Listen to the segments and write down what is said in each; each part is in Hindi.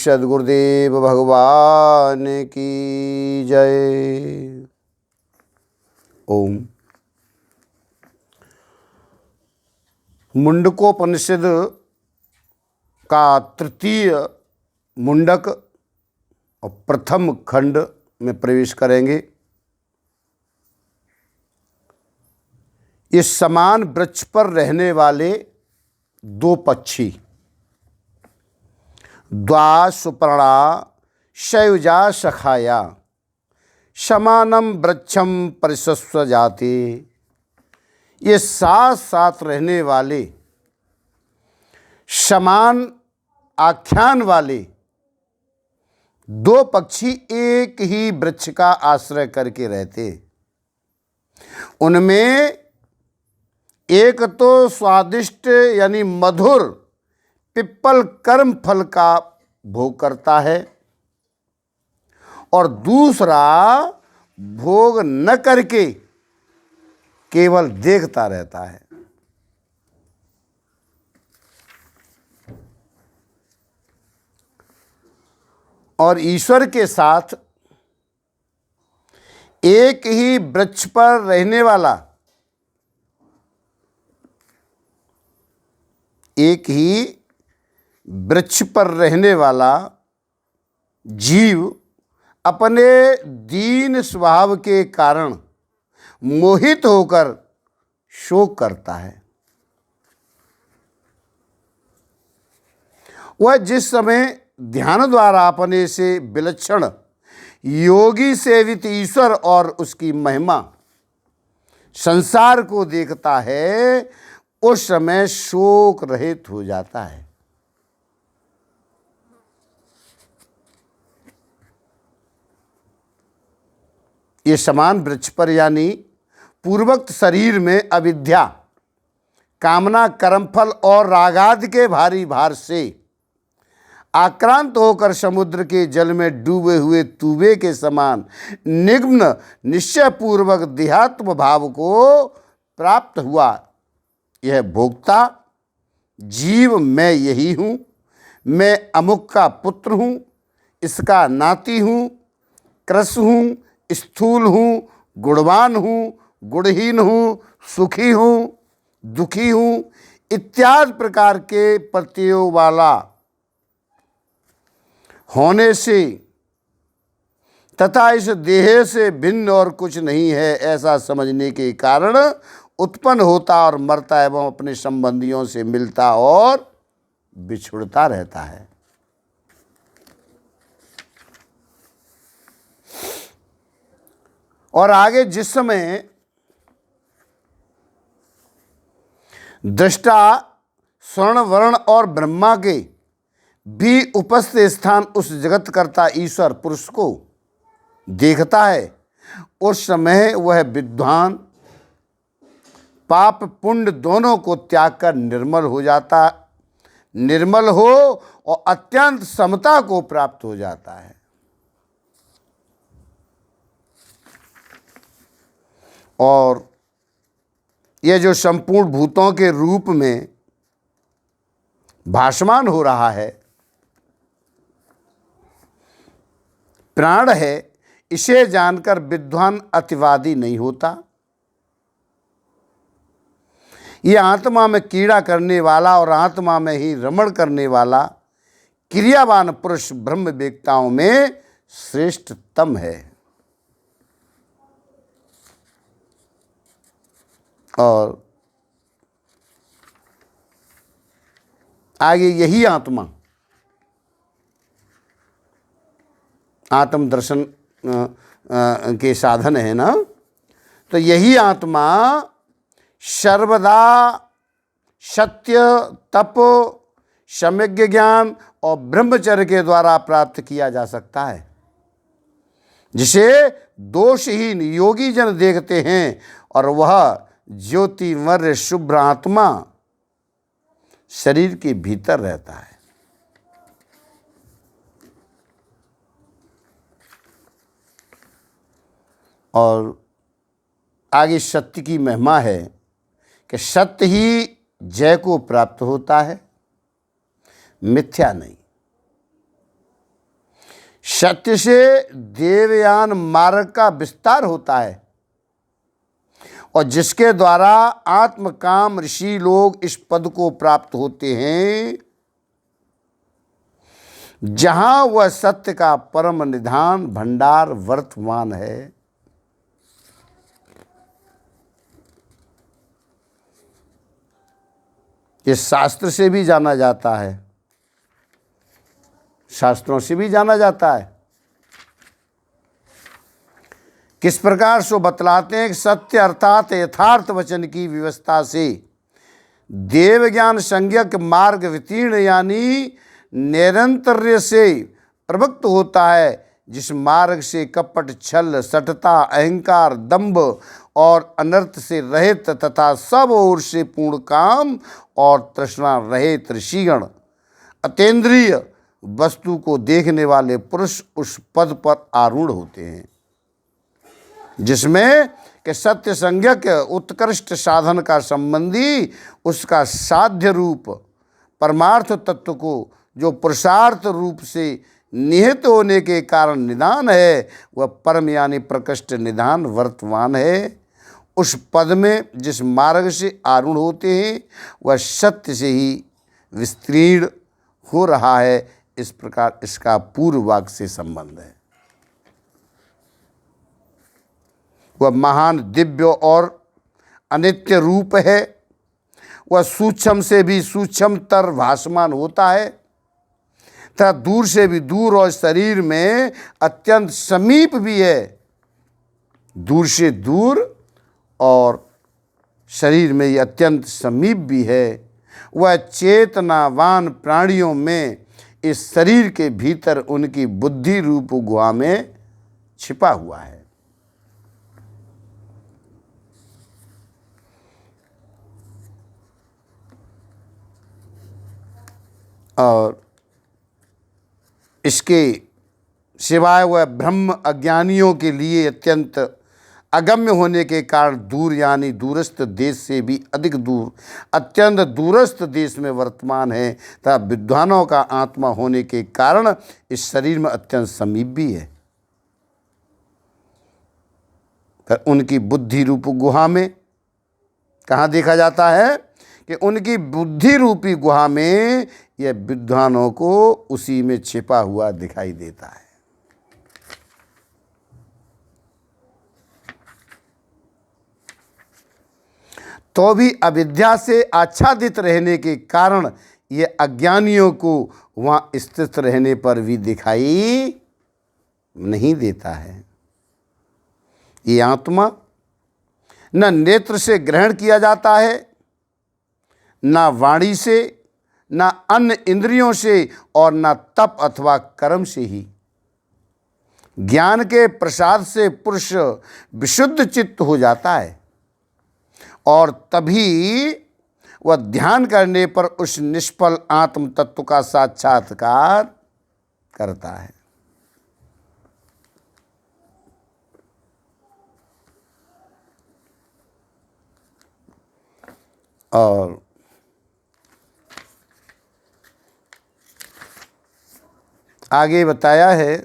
सद्गुरुदेव भगवान की जय। ओम। मुंडकोपनिषद का तृतीय मुंडक और प्रथम खंड में प्रवेश करेंगे। इस समान वृक्ष पर रहने वाले दो पक्षी, द्वा सुपर्णा शयुजा सखाया समानम वृक्षम परिशस्व जाते, ये साथ साथ रहने वाले समान आख्यान वाले दो पक्षी एक ही वृक्ष का आश्रय करके रहते। उनमें एक तो स्वादिष्ट यानी मधुर पिप्पल कर्म फल का भोग करता है और दूसरा भोग न करके केवल देखता रहता है। और ईश्वर के साथ एक ही वृक्ष पर रहने वाला, एक ही वृक्ष पर रहने वाला जीव अपने दीन स्वभाव के कारण मोहित होकर शोक करता है। वह जिस समय ध्यान द्वारा अपने से विलक्षण योगी सेवित ईश्वर और उसकी महिमा संसार को देखता है, उस समय शोक रहित हो जाता है। ये समान वृक्ष पर यानी पूर्वोक्त शरीर में अविद्या, कामना, कर्मफल और रागादि के भारी भार से आक्रांत होकर समुद्र के जल में डूबे हुए तूबे के समान निम्न निश्चय पूर्वक देहात्म भाव को प्राप्त हुआ यह भोक्ता जीव मैं यही हूँ, मैं अमुक का पुत्र हूँ, इसका नाती हूँ, कृश हूँ, स्थूल हूँ, गुणवान हूँ, गुणहीन हूँ, सुखी हूँ, दुखी हूँ इत्यादि प्रकार के प्रत्ययों वाला होने से तथा इस देह से भिन्न और कुछ नहीं है ऐसा समझने के कारण उत्पन्न होता और मरता एवं अपने संबंधियों से मिलता और बिछुड़ता रहता है। और आगे जिस समय दृष्टा स्वर्ण वर्ण और ब्रह्मा के भी उपस्थित स्थान उस जगत कर्ता ईश्वर पुरुष को देखता है, उस समय वह विद्वान पाप पुण्य दोनों को त्याग कर निर्मल हो और अत्यंत समता को प्राप्त हो जाता है। और यह जो संपूर्ण भूतों के रूप में भासमान हो रहा है, प्राण है, इसे जानकर विद्वान अतिवादी नहीं होता। ये आत्मा में कीड़ा करने वाला और आत्मा में ही रमण करने वाला क्रियावान पुरुष ब्रह्म वेत्ताओं में श्रेष्ठतम है। और आगे यही आत्मा आत्म दर्शन के साधन है ना, तो यही आत्मा सर्वदा सत्य, तप, सम्यक ज्ञान और ब्रह्मचर्य के द्वारा प्राप्त किया जा सकता है, जिसे दोषहीन योगी जन देखते हैं और वह ज्योतिमय शुभ्र आत्मा शरीर के भीतर रहता है। और आगे सत्य की महिमा है कि सत्य ही जय को प्राप्त होता है, मिथ्या नहीं। सत्य से देवयान मार्ग का विस्तार होता है और जिसके द्वारा आत्मकाम ऋषि लोग इस पद को प्राप्त होते हैं जहां वह सत्य का परम निधान भंडार वर्तमान है। ये शास्त्र से भी जाना जाता है, शास्त्रों से भी जाना जाता है। किस प्रकार सो बतलाते हैं कि सत्य अर्थात यथार्थ वचन की व्यवस्था से देव ज्ञान संज्ञक मार्ग वितीर्ण यानी निरंतर्य से प्रवक्त होता है, जिस मार्ग से कपट छल सठता अहंकार दंभ और अनर्थ से रहित तथा सब ओर से पूर्ण काम और तृष्णा रहित ऋषिगण अतीन्द्रिय वस्तु को देखने वाले पुरुष उस पद पर आरूढ़ होते हैं, जिसमें कि सत्य संज्ञक उत्कृष्ट साधन का संबंधी उसका साध्य रूप परमार्थ तत्व को जो पुरुषार्थ रूप से निहित होने के कारण निदान है, वह परम यानी प्रकृष्ट निदान वर्तमान है। उस पद में जिस मार्ग से आरूढ़ होते हैं वह सत्य से ही विस्तीर्ण हो रहा है। इस प्रकार इसका पूर्व वाक्य से संबंध है। वह महान दिव्य और अनित्य रूप है, वह सूक्ष्म से भी सूक्ष्मतर भासमान होता है तथा दूर से भी दूर और शरीर में अत्यंत समीप भी है। दूर से दूर और शरीर में ये अत्यंत समीप भी है। वह चेतनावान प्राणियों में इस शरीर के भीतर उनकी बुद्धि रूप गुहा में छिपा हुआ है। और इसके सिवाय वह ब्रह्म अज्ञानियों के लिए अत्यंत अगम्य होने के कारण दूर यानी दूरस्थ देश से भी अधिक दूर अत्यंत दूरस्थ देश में वर्तमान है तथा विद्वानों का आत्मा होने के कारण इस शरीर में अत्यंत समीप भी है। पर उनकी बुद्धि रूप गुहा में कहाँ देखा जाता है कि उनकी बुद्धि रूपी गुहा में यह विद्वानों को उसी में छिपा हुआ दिखाई देता है। तो भी अविद्या से आच्छादित रहने के कारण ये अज्ञानियों को वहाँ स्थित रहने पर भी दिखाई नहीं देता है। ये आत्मा न नेत्र से ग्रहण किया जाता है, न वाणी से, न अन्य इंद्रियों से और न तप अथवा कर्म से ही। ज्ञान के प्रसाद से पुरुष विशुद्ध चित्त हो जाता है और तभी वह ध्यान करने पर उस निष्फल आत्म तत्व का साक्षात्कार करता है। और आगे बताया है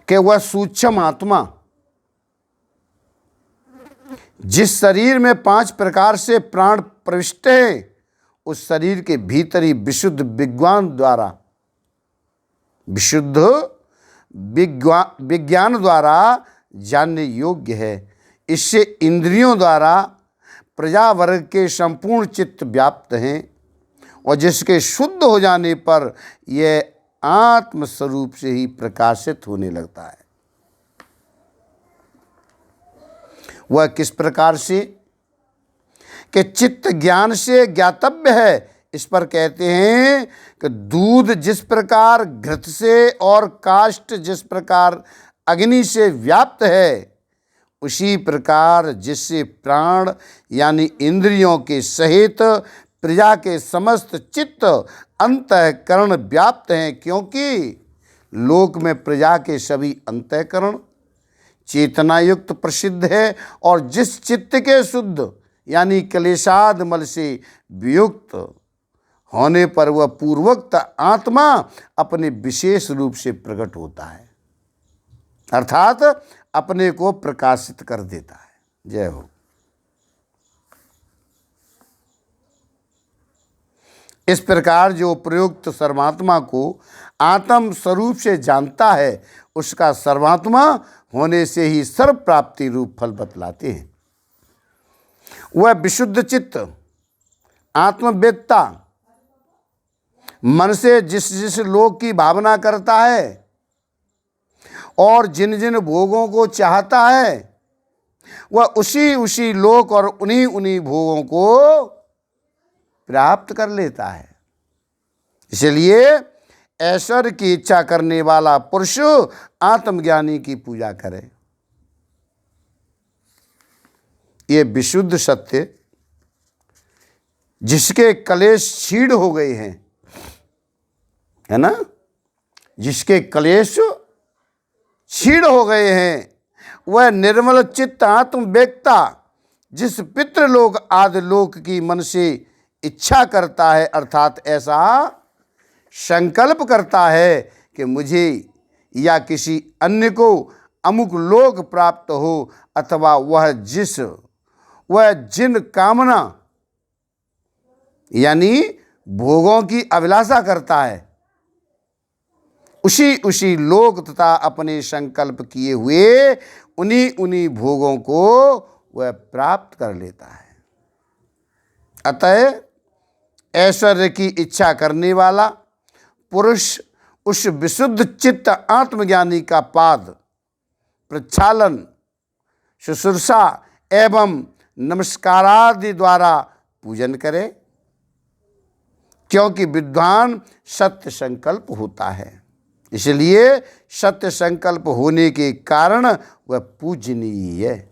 कि वह सूक्ष्म आत्मा जिस शरीर में 5 प्रकार से प्राण प्रविष्ट हैं, उस शरीर के भीतर ही विशुद्ध विज्ञान द्वारा जानने योग्य है। इससे इंद्रियों द्वारा प्रजा वर्ग के संपूर्ण चित्त व्याप्त हैं और जिसके शुद्ध हो जाने पर यह आत्म स्वरूप से ही प्रकाशित होने लगता है। वह किस प्रकार से कि चित्त ज्ञान से ज्ञातव्य है। इस पर कहते हैं कि दूध जिस प्रकार घृत से और काष्ठ जिस प्रकार अग्नि से व्याप्त है, उसी प्रकार जिससे प्राण यानी इंद्रियों के सहित प्रजा के समस्त चित्त अंतःकरण व्याप्त हैं, क्योंकि लोक में प्रजा के सभी अंतःकरण चेतनायुक्त प्रसिद्ध है और जिस चित्त के शुद्ध यानी क्लेशाद मल से वियुक्त होने पर वह पूर्वोक्त आत्मा अपने विशेष रूप से प्रकट होता है, अर्थात अपने को प्रकाशित कर देता है। जय हो। इस प्रकार जो प्रयुक्त सर्वात्मा को आत्म स्वरूप से जानता है, उसका सर्वात्मा होने से ही सर्व प्राप्ति रूप फल बतलाते हैं। वह विशुद्ध चित्त आत्मवेत्ता मन से जिस जिस लोक की भावना करता है और जिन जिन भोगों को चाहता है, वह उसी उसी लोक और उन्हीं उन्हीं भोगों को प्राप्त कर लेता है। इसलिए ऐश्वर्य की इच्छा करने वाला पुरुष आत्मज्ञानी की पूजा करे। ये विशुद्ध सत्य जिसके कलेश छीड़ हो गए हैं, है ना, जिसके कलेश छीड़ हो गए हैं, वह निर्मल चित्त आत्मवेत्ता जिस पितृलोक आदि लोक की मन से इच्छा करता है, अर्थात ऐसा संकल्प करता है कि मुझे या किसी अन्य को अमुक लोक प्राप्त हो, अथवा वह जिन कामना यानी भोगों की अभिलाषा करता है, उसी उसी लोक तथा अपने संकल्प किए हुए उन्हीं उन्हीं भोगों को वह प्राप्त कर लेता है। अतः ऐश्वर्य की इच्छा करने वाला पुरुष उस विशुद्ध चित्त आत्मज्ञानी का पाद प्रक्षालन, शुश्रूषा एवं नमस्कारादि द्वारा पूजन करे, क्योंकि विद्वान सत्य संकल्प होता है। इसलिए सत्य संकल्प होने के कारण वह पूजनीय है।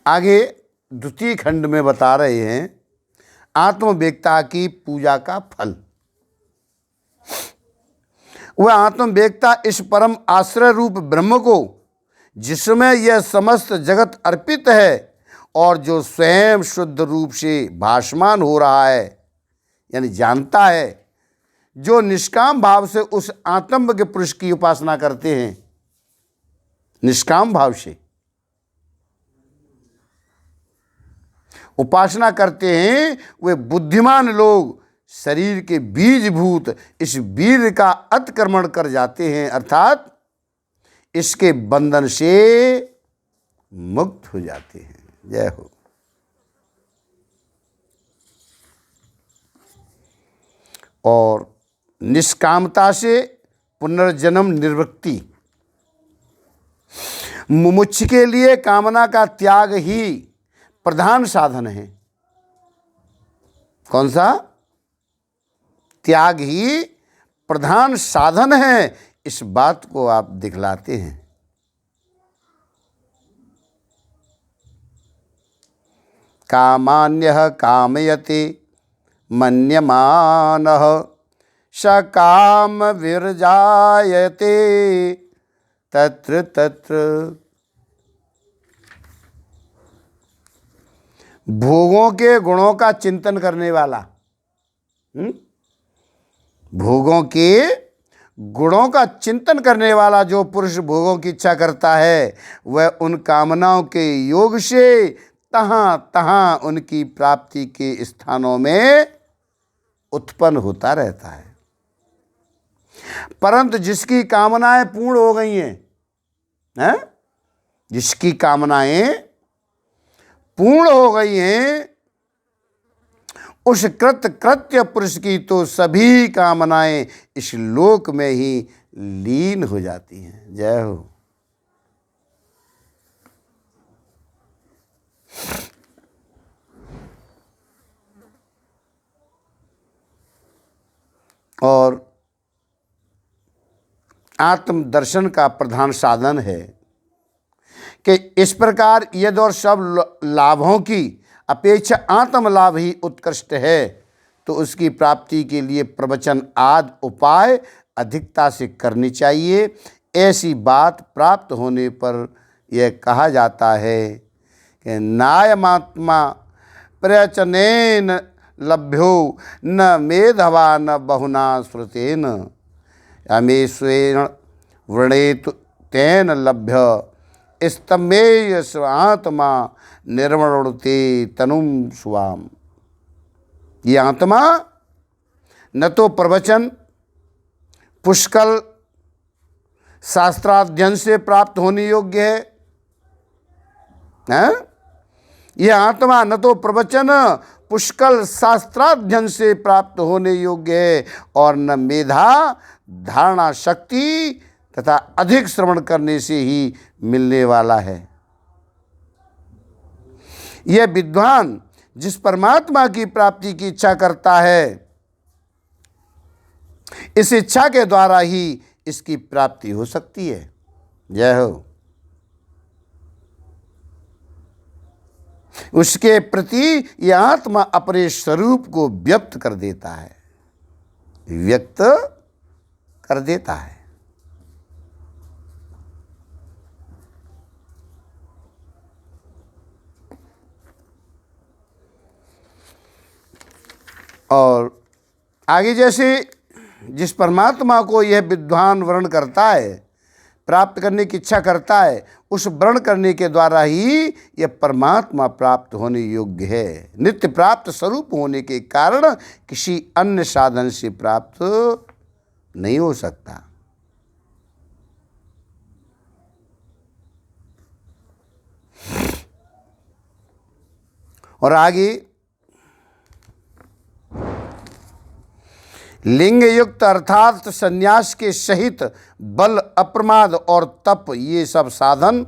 आगे द्वितीय खंड में बता रहे हैं आत्मवेत्ता की पूजा का फल। वह आत्मवेत्ता इस परम आश्रय रूप ब्रह्म को, जिसमें यह समस्त जगत अर्पित है और जो स्वयं शुद्ध रूप से भासमान हो रहा है, यानी जानता है, जो निष्काम भाव से उस आत्म के पुरुष की उपासना करते हैं, निष्काम भाव से उपासना करते हैं, वे बुद्धिमान लोग शरीर के बीजभूत इस वीर का अतिक्रमण कर जाते हैं, अर्थात इसके बंधन से मुक्त हो जाते हैं। जय हो। और निष्कामता से पुनर्जन्म निवृत्ति, मुमुक्ष के लिए कामना का त्याग ही प्रधान साधन है। कौन सा? त्याग ही प्रधान साधन है। इस बात को आप दिखलाते हैं। कामान्यः कामयते मन्यमानः स काम विरजायते तत्र तत्र। भोगों के गुणों का चिंतन करने वाला, भोगों के गुणों का चिंतन करने वाला जो पुरुष भोगों की इच्छा करता है, वह उन कामनाओं के योग से तहाँ तहाँ उनकी प्राप्ति के स्थानों में उत्पन्न होता रहता है। परंतु जिसकी कामनाएं पूर्ण हो गई हैं, जिसकी कामनाएं पूर्ण हो गई हैं, उस कृत्य पुरुष की तो सभी कामनाएं इस लोक में ही लीन हो जाती हैं। जय हो। और आत्मदर्शन का प्रधान साधन है कि इस प्रकार यदि और सब लाभों की अपेक्षा आत्म लाभ ही उत्कृष्ट है, तो उसकी प्राप्ति के लिए प्रवचन आदि उपाय अधिकता से करनी चाहिए। ऐसी बात प्राप्त होने पर यह कहा जाता है कि नायमात्मा प्रवचनेन लभ्यो न मेधवा न बहुना श्रुतेन अमेश्वेन वृणेतु तेन लभ्य स्तम्भेय स्वात्मा निर्मणुते तनुम स्वाम। ये आत्मा न तो प्रवचन पुष्कल शास्त्राध्ययन से प्राप्त होने योग्य है, यह आत्मा न तो प्रवचन पुष्कल शास्त्राध्ययन से प्राप्त होने योग्य है और न मेधा धारणा शक्ति तथा अधिक श्रवण करने से ही मिलने वाला है। यह विद्वान जिस परमात्मा की प्राप्ति की इच्छा करता है, इस इच्छा के द्वारा ही इसकी प्राप्ति हो सकती है। जय हो। उसके प्रति यह आत्मा अपने स्वरूप को व्यक्त कर देता है, व्यक्त कर देता है। और आगे जैसे जिस परमात्मा को यह विद्वान वर्ण करता है, प्राप्त करने की इच्छा करता है, उस वर्ण करने के द्वारा ही यह परमात्मा प्राप्त होने योग्य है। नित्य प्राप्त स्वरूप होने के कारण किसी अन्य साधन से प्राप्त नहीं हो सकता। और आगे लिंग युक्त अर्थात संन्यास के सहित बल अप्रमाद और तप, ये सब साधन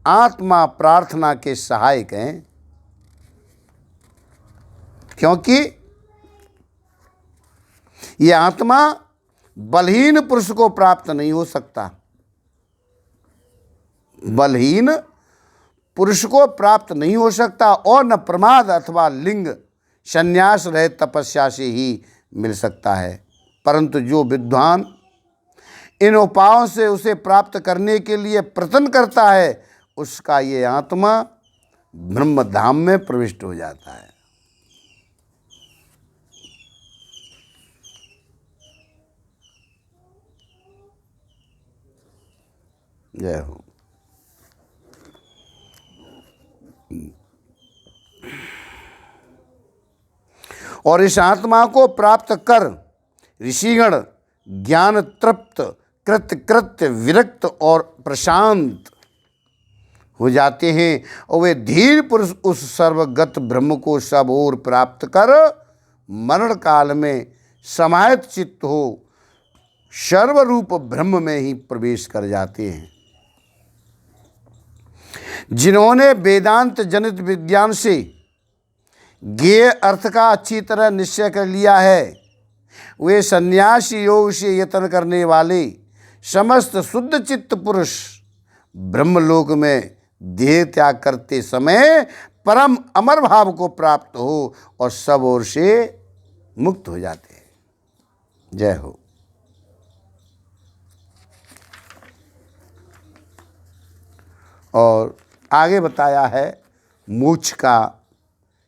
आत्मा प्रार्थना के सहायक हैं, क्योंकि ये आत्मा बलहीन पुरुष को प्राप्त नहीं हो सकता। बलहीन पुरुष को प्राप्त नहीं हो सकता और न प्रमाद अथवा लिंग संन्यास रहित तपस्या से ही मिल सकता है। परंतु जो विद्वान इन उपायों से उसे प्राप्त करने के लिए प्रयत्न करता है, उसका ये आत्मा ब्रह्म धाम में प्रविष्ट हो जाता है। जय हो। और इस आत्मा को प्राप्त कर ऋषिगण ज्ञान तृप्त कृत्य कृत्य विरक्त और प्रशांत हो जाते हैं, और वे धीर पुरुष उस सर्वगत ब्रह्म को सब ओर प्राप्त कर मरण काल में समाहित चित्त हो सर्वरूप ब्रह्म में ही प्रवेश कर जाते हैं। जिन्होंने वेदांत जनित विज्ञान से ज्ञेय अर्थ का अच्छी तरह निश्चय कर लिया है, वे संन्यास योग से यत्न करने वाले समस्त शुद्ध चित्त पुरुष ब्रह्मलोक में देह त्याग करते समय परम अमर भाव को प्राप्त हो और सब ओर से मुक्त हो जाते हैं। जय हो। और आगे बताया है मोक्ष का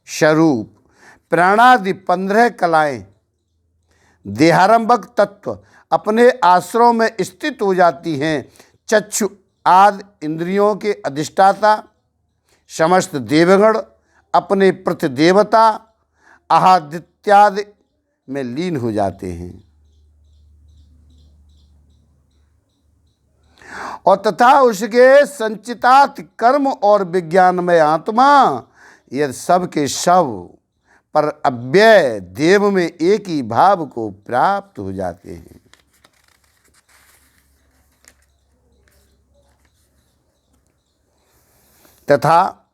स्वरूप। प्राणादि 15 कलाएं देहारंभक तत्व अपने आश्रयों में स्थित हो जाती हैं। चक्षु आदि इंद्रियों के अधिष्ठाता समस्त देवगण अपने प्रतिदेवता आदित्यादि में लीन हो जाते हैं और तथा उसके संचितात् कर्म और विज्ञानमय आत्मा यह सब के सब पर अव्यय देव में एक ही भाव को प्राप्त हो जाते हैं। तथा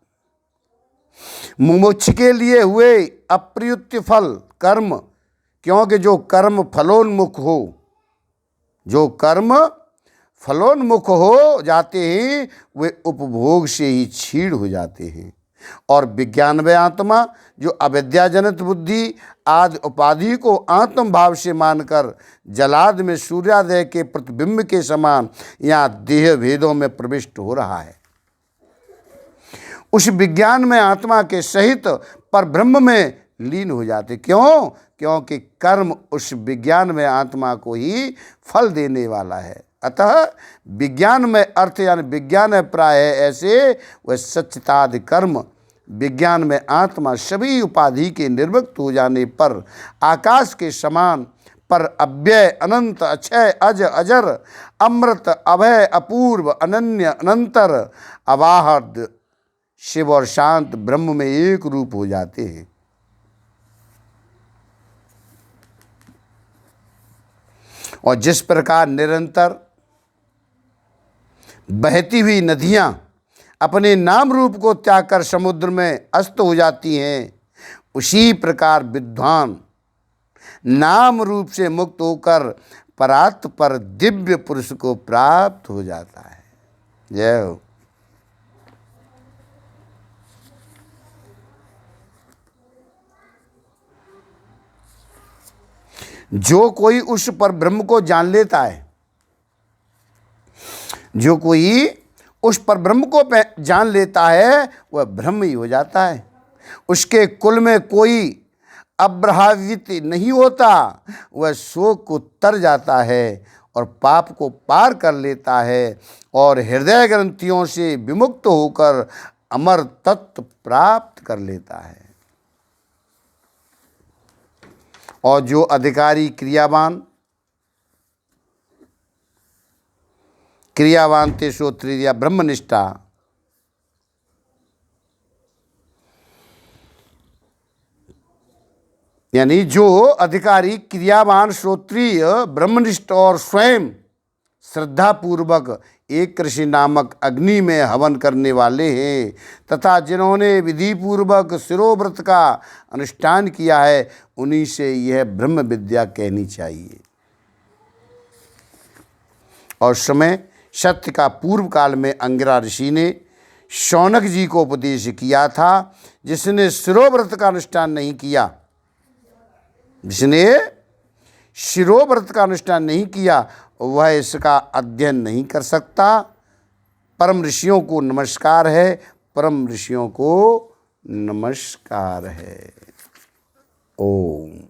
मुमुक्ष के लिए हुए अप्रयुक्त फल कर्म, क्योंकि जो कर्म फलोन्मुख हो, जो कर्म फलोन्मुख हो जाते हैं वे उपभोग से ही क्षीण हो जाते हैं। और विज्ञानमय आत्मा जो अविद्याजनित बुद्धि आदि उपाधि को आत्म भाव से मानकर जलाद में सूर्योदय के प्रतिबिंब के समान यहाँ देह भेदों में प्रविष्ट हो रहा है, उस विज्ञान में आत्मा के सहित पर ब्रह्म में लीन हो जाते। क्यों? क्योंकि कर्म उस विज्ञान में आत्मा को ही फल देने वाला है। अतः विज्ञान में अर्थ यानी विज्ञान है प्राय ऐसे, वह सच्चितादि कर्म विज्ञान में आत्मा सभी उपाधि के निर्मुक्त हो जाने पर आकाश के समान पर अव्यय अनंत अक्षय अज अजर अमृत अभय अपूर्व अनन्य अनंतर अवाहद शिव और शांत ब्रह्म में एक रूप हो जाते हैं। और जिस प्रकार निरंतर बहती हुई नदियां अपने नाम रूप को त्याग कर समुद्र में अस्त हो जाती हैं, उसी प्रकार विद्वान नाम रूप से मुक्त होकर परात्म पर दिव्य पुरुष को प्राप्त हो जाता है। जय हो। जो कोई उस पर ब्रह्म को जान लेता है, जो कोई उस पर ब्रह्म को जान लेता है, वह ब्रह्म ही हो जाता है। उसके कुल में कोई अब्रहावित नहीं होता, वह शोक को तर जाता है और पाप को पार कर लेता है और हृदय ग्रंथियों से विमुक्त होकर अमर तत्व प्राप्त कर लेता है। और जो अधिकारी क्रियावान ते श्रोत्रिया ब्रह्मनिष्ठा, यानी जो अधिकारी क्रियावान श्रोत्रिय ब्रह्मनिष्ठ और स्वयं श्रद्धापूर्वक एक ऋषि नामक अग्नि में हवन करने वाले हैं तथा जिन्होंने विधि पूर्वक शिरोव्रत का अनुष्ठान किया है, उन्हीं से यह ब्रह्म विद्या कहनी चाहिए। और समय सत्य का पूर्व काल में अंगिरा ऋषि ने शौनक जी को उपदेश किया था। जिसने शिरोव्रत का अनुष्ठान नहीं किया, जिसने शिरोव्रत का अनुष्ठान नहीं किया, वह इसका अध्ययन नहीं कर सकता। परम ऋषियों को नमस्कार है, परम ऋषियों को नमस्कार है। ओम।